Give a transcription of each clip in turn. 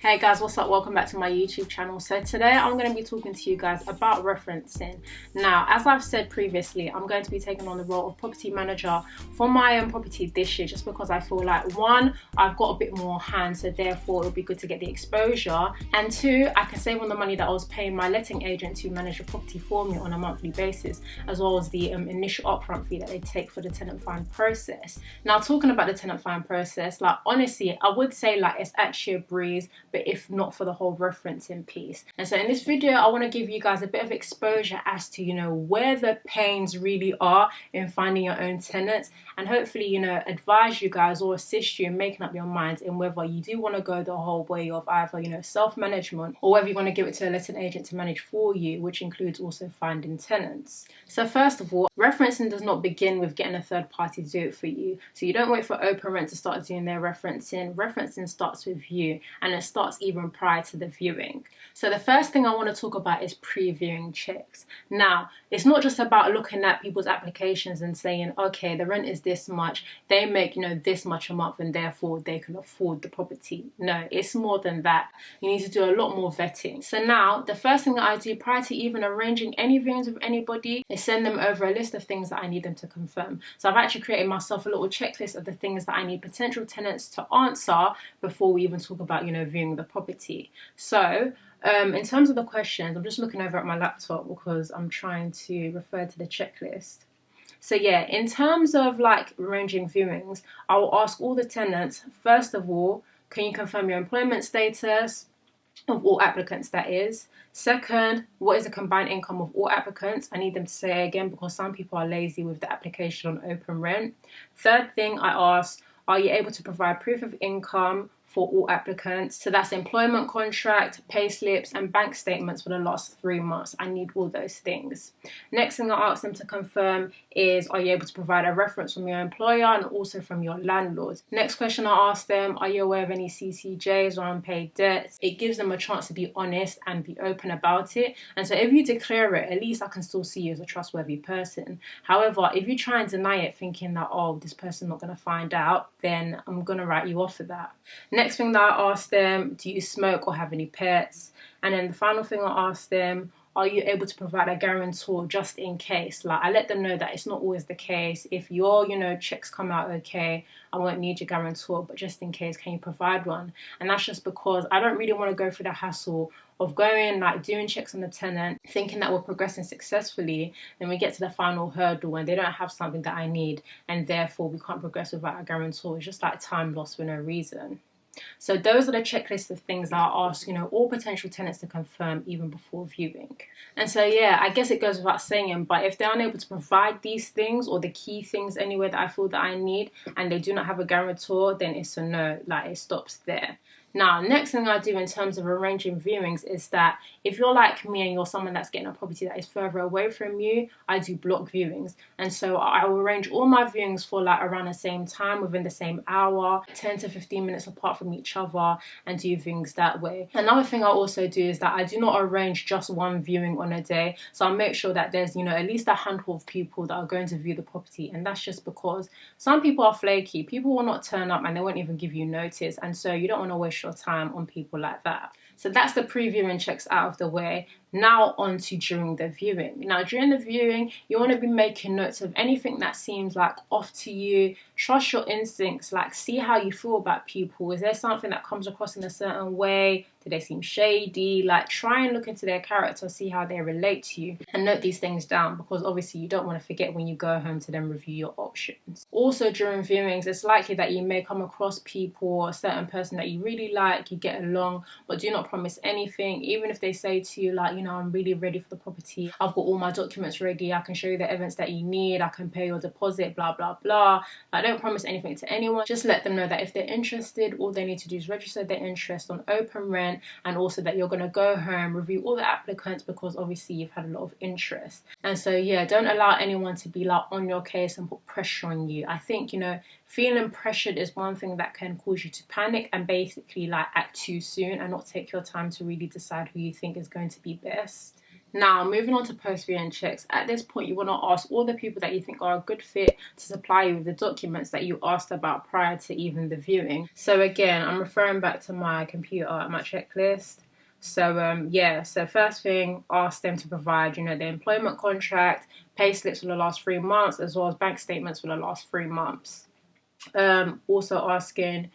Hey guys, what's up? Welcome back to my YouTube channel. So today I'm going to be talking to you guys about referencing. Now, as I've said previously, I'm going to be taking on the role of property manager for my own property this year, just because I feel like, one, I've got a bit more hands, so therefore it'll be good to get the exposure, and two, I can save on the money that I was paying my letting agent to manage the property for me on a monthly basis, as well as the initial upfront fee that they take for the tenant find process. Now, talking about the tenant find process, like honestly, I would say like it's actually a breeze, but if not for the whole referencing piece. And so in this video, I want to give you guys a bit of exposure as to, where the pains really are in finding your own tenants, and hopefully, advise you guys or assist you in making up your minds in whether you do want to go the whole way of either, self-management, or whether you want to give it to a letting agent to manage for you, which includes also finding tenants. So first of all, referencing does not begin with getting a third party to do it for you. So you don't wait for OpenRent to start doing their referencing. Referencing starts with you, and it starts even prior to the viewing. So the first thing I want to talk about is pre-viewing checks. Now, it's not just about looking at people's applications and saying, okay, the rent is this much, they make, this much a month, and therefore they can afford the property. No, it's more than that. You need to do a lot more vetting. So now, the first thing that I do prior to even arranging any viewings with anybody is send them over a list of things that I need them to confirm. So I've actually created myself a little checklist of the things that I need potential tenants to answer before we even talk about, viewing the property. So in terms of the questions, I'm just looking over at my laptop because I'm trying to refer to the checklist. So yeah, in terms of like arranging viewings, I will ask all the tenants, first of all, can you confirm your employment status of all applicants, that is. Second, what is the combined income of all applicants? I need them to say it again because some people are lazy with the application on OpenRent. Third thing I ask, are you able to provide proof of income for all applicants? So that's employment contract, pay slips, and bank statements for the last 3 months. I need all those things. Next thing I ask them to confirm is, are you able to provide a reference from your employer and also from your landlord? Next question I ask them, are you aware of any CCJs or unpaid debts? It gives them a chance to be honest and be open about it. And so if you declare it, at least I can still see you as a trustworthy person. However, if you try and deny it thinking that, oh, this person's not going to find out, then I'm going to write you off for that. Next thing that I ask them, do you smoke or have any pets? And then the final thing I ask them, are you able to provide a guarantor just in case? Like, I let them know that it's not always the case. If your, checks come out okay, I won't need your guarantor, but just in case, can you provide one? And that's just because I don't really want to go through the hassle of going, like, doing checks on the tenant, thinking that we're progressing successfully, then we get to the final hurdle and they don't have something that I need, and therefore we can't progress without a guarantor. It's just like time lost for no reason. So those are the checklist of things that I ask, all potential tenants to confirm even before viewing. And so, yeah, I guess it goes without saying, but if they're unable to provide these things, or the key things anyway that I feel that I need, and they do not have a guarantor, then it's a no, like it stops there. Now, next thing I do in terms of arranging viewings is that if you're like me and you're someone that's getting a property that is further away from you, I do block viewings. And so I will arrange all my viewings for like around the same time, within the same hour, 10 to 15 minutes apart from each other, and do viewings that way. Another thing I also do is that I do not arrange just one viewing on a day. So I'll make sure that there's, at least a handful of people that are going to view the property. And that's just because some people are flaky. People will not turn up and they won't even give you notice. And so you don't want to waste your time on people like that. So that's the pre-viewing checks out of the way. Now on to during the viewing. Now during the viewing, you want to be making notes of anything that seems like off to you. Trust your instincts, like see how you feel about people. Is there something that comes across in a certain way? Do they seem shady? Like, try and look into their character, see how they relate to you, and note these things down, because obviously you don't want to forget when you go home to then review your options. Also during viewings, it's likely that you may come across people, a certain person that you really like, you get along, but do not promise anything. Even if they say to you like, I'm really ready for the property, I've got all my documents ready, I can show you the evidence that you need, I can pay your deposit, blah blah blah. I don't promise anything to anyone. Just let them know that if they're interested, all they need to do is register their interest on OpenRent, and also that you're going to go home, review all the applicants, because obviously you've had a lot of interest. And so yeah, don't allow anyone to be like on your case and put pressure on you. I think, feeling pressured is one thing that can cause you to panic and basically like act too soon and not take your time to really decide who you think is going to be best. Now, moving on to post-viewing checks. At this point, you want to ask all the people that you think are a good fit to supply you with the documents that you asked about prior to even the viewing. So again, I'm referring back to my computer, my checklist. So so first thing, ask them to provide, their employment contract, pay slips for the last 3 months, as well as bank statements for the last 3 months. Also asking,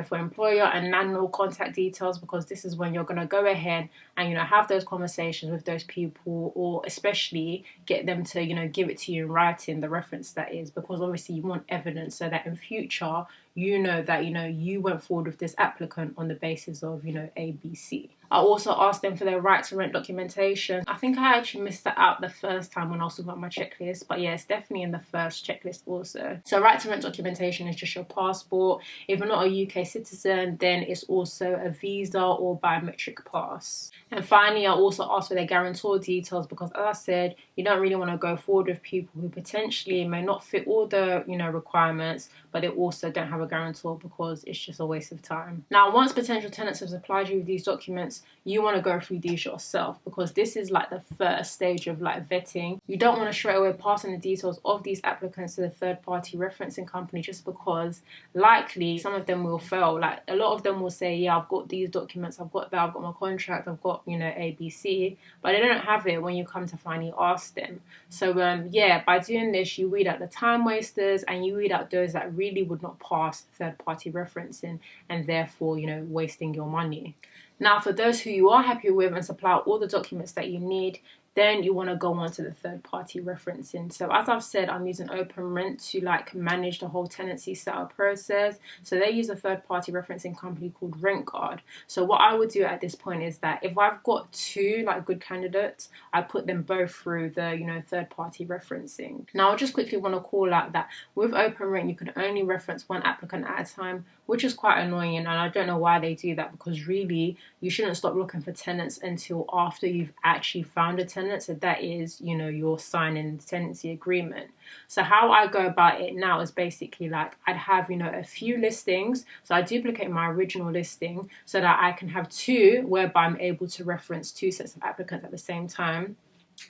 for employer and landlord contact details, because this is when you're going to go ahead and, have those conversations with those people, or especially get them to, give it to you in writing, the reference that is, because obviously you want evidence so that in future, that, you went forward with this applicant on the basis of, ABC. I also asked them for their right to rent documentation. I think I actually missed that out the first time when I was talking about my checklist, but yeah, it's definitely in the first checklist also. So right to rent documentation is just your passport. If you're not a UK citizen, then it's also a visa or biometric pass. And finally, I also asked for their guarantor details, because as I said, you don't really want to go forward with people who potentially may not fit all the, requirements, but they also don't have a guarantor, because it's just a waste of time. Now, once potential tenants have supplied you with these documents, you want to go through these yourself, because this is like the first stage of like vetting. You don't want to straight away pass on the details of these applicants to the third-party referencing company, just because likely some of them will fail. Like a lot of them will say, yeah, I've got these documents, I've got that, I've got my contract, I've got, ABC, but they don't have it when you come to finally ask them. So by doing this, you weed out the time wasters and you weed out those that really would not pass third-party referencing, and therefore, wasting your money. Now, for those who you are happy with and supply all the documents that you need, then you want to go on to the third-party referencing. So as I've said, I'm using OpenRent to manage the whole tenancy setup process. So they use a third-party referencing company called RentGuard. So what I would do at this point is that if I've got two good candidates, I put them both through the third-party referencing. Now I just quickly want to call out that with OpenRent you can only reference one applicant at a time, which is quite annoying, and I don't know why they do that, because really you shouldn't stop looking for tenants until after you've actually found a tenant. So that is, you're signing the tenancy agreement. So how I go about it now is basically I'd have, a few listings. So I duplicate my original listing so that I can have two whereby I'm able to reference two sets of applicants at the same time.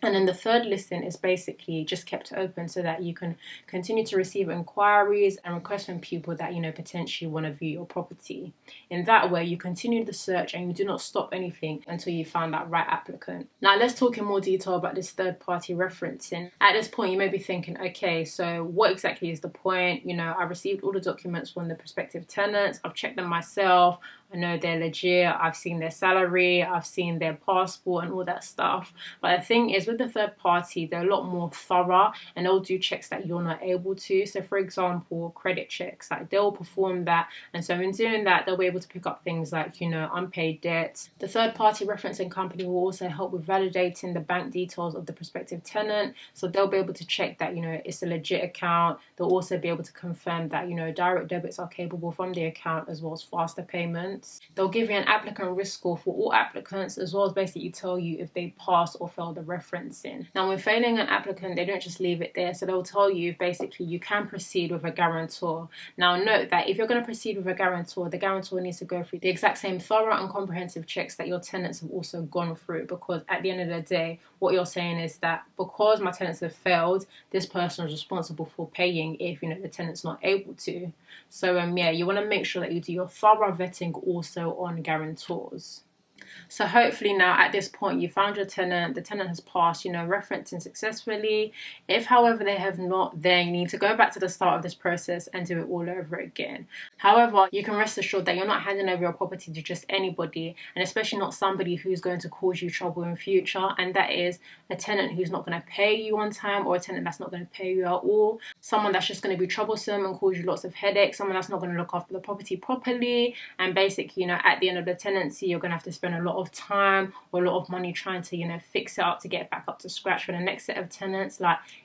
And then the third listing is basically just kept open so that you can continue to receive inquiries and requests from people that, potentially want to view your property. In that way, you continue the search and you do not stop anything until you found that right applicant. Now, let's talk in more detail about this third-party referencing. At this point, you may be thinking, okay, so what exactly is the point? I received all the documents from the prospective tenants. I've checked them myself. I know they're legit. I've seen their salary. I've seen their passport and all that stuff. But the thing is, with the third party, they're a lot more thorough and they'll do checks that you're not able to. So for example, credit checks, they'll perform that. And so in doing that, they'll be able to pick up things like, unpaid debts. The third party referencing company will also help with validating the bank details of the prospective tenant. So they'll be able to check that, it's a legit account. They'll also be able to confirm that, direct debits are capable from the account, as well as faster payments. They'll give you an applicant risk score for all applicants, as well as basically tell you if they pass or fail the referencing. Now, when failing an applicant, they don't just leave it there. So they'll tell you if basically you can proceed with a guarantor. Now, note that if you're going to proceed with a guarantor, the guarantor needs to go through the exact same thorough and comprehensive checks that your tenants have also gone through, because at the end of the day, what you're saying is that because my tenants have failed, this person is responsible for paying if, the tenant's not able to. So, you want to make sure that you do your thorough vetting also on guarantors. So hopefully now at this point you found your tenant, the tenant has passed, referencing successfully. If however they have not, then you need to go back to the start of this process and do it all over again. However, you can rest assured that you're not handing over your property to just anybody, and especially not somebody who's going to cause you trouble in future, and that is a tenant who's not going to pay you on time, or a tenant that's not going to pay you at all, someone that's just going to be troublesome and cause you lots of headaches, someone that's not going to look after the property properly, and basically, at the end of the tenancy, you're going to have to spend a lot of time or a lot of money trying to, fix it up to get it back up to scratch for the next set of tenants.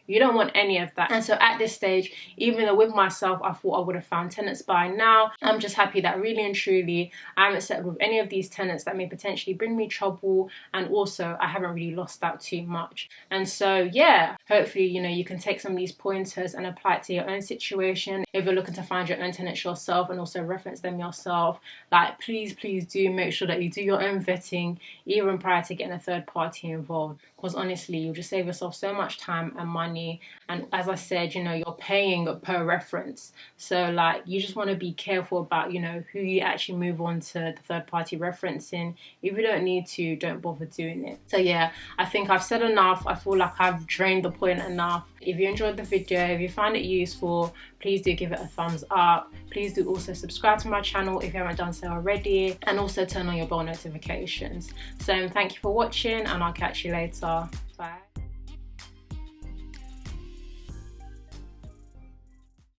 You don't want any of that. And so at this stage, even though with myself I thought I would have found tenants by now, I'm just happy that really and truly I haven't settled with any of these tenants that may potentially bring me trouble, and also I haven't really lost out too much. And so yeah, hopefully, you know, you can take some of these pointers and apply it to your own situation. If you're looking to find your own tenants yourself and also reference them yourself, like please do make sure that you do your own vetting even prior to getting a third party involved, because honestly you'll just save yourself so much time and money. And as I said, you know, you're paying per reference, so like you just want to be careful about, you know, who you actually move on to the third party referencing. If you don't need to, don't bother doing it. So yeah, I think I've said enough. I feel like I've drained the point enough. If you enjoyed the video, if you found it useful, please do give it a thumbs up. Please do also subscribe to my channel if you haven't done so already, and also turn on your bell notifications. So thank you for watching, and I'll catch you later.